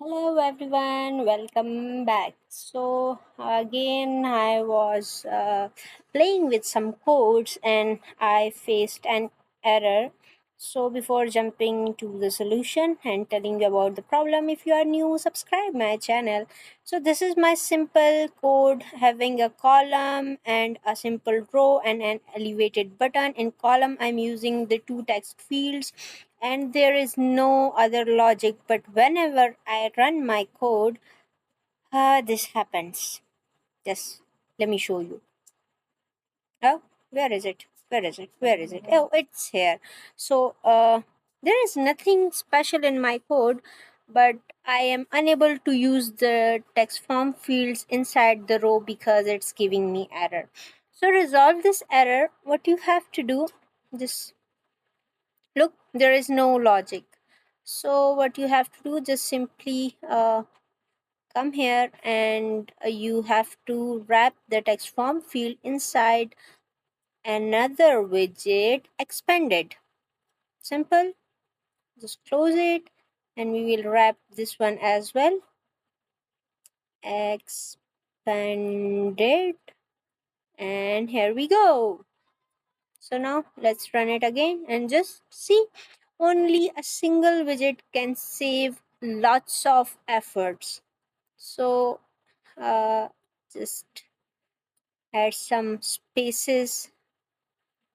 Hello everyone, welcome back. So again, I was playing with some codes and I faced an error. So before jumping to the solution and telling you about the problem, if you are new, subscribe my channel. So this is my simple code having a column and a simple row and an elevated button. In column, I'm using the two text fields and there is no other logic, but whenever I run my code, this happens. Just let me show you. Oh, where is it? Where is it? Oh, it's here. So there is nothing special in my code, but I am unable to use the text form fields inside the row because it's giving me error. So resolve this error, what you have to do, just look, there is no logic. So what you have to do, just simply come here and you have to wrap the text form field inside another widget expanded. Simple. Just close it and we will wrap this one as well. Expanded, and here we go. So now let's run it again and just see. Only a single widget can save lots of efforts. So just add some spaces,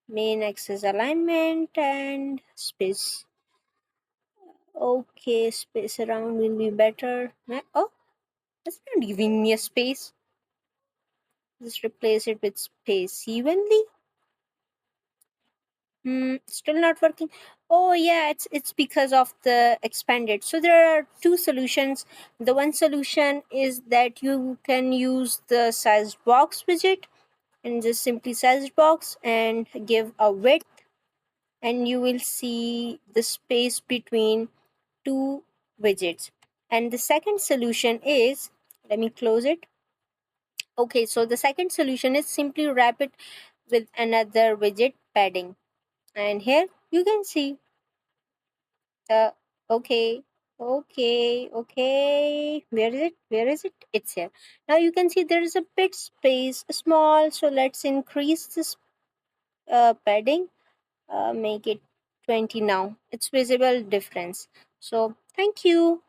main axis alignment and space. Okay, space around will be better. Oh, that's not giving me a space. Just replace it with space evenly. Still not working. Oh yeah, it's because of the expanded. So there are two solutions. The one solution is that you can use the sized box widget and just simply sized box and give a width, and you will see the space between two widgets. And the second solution is, let me close it. Okay, so the second solution is simply wrap it with another widget padding, and here you can see the okay, where is it, it's here. Now you can see there is a bit space small, so let's increase this padding, make it 20. Now it's visible difference. So thank you.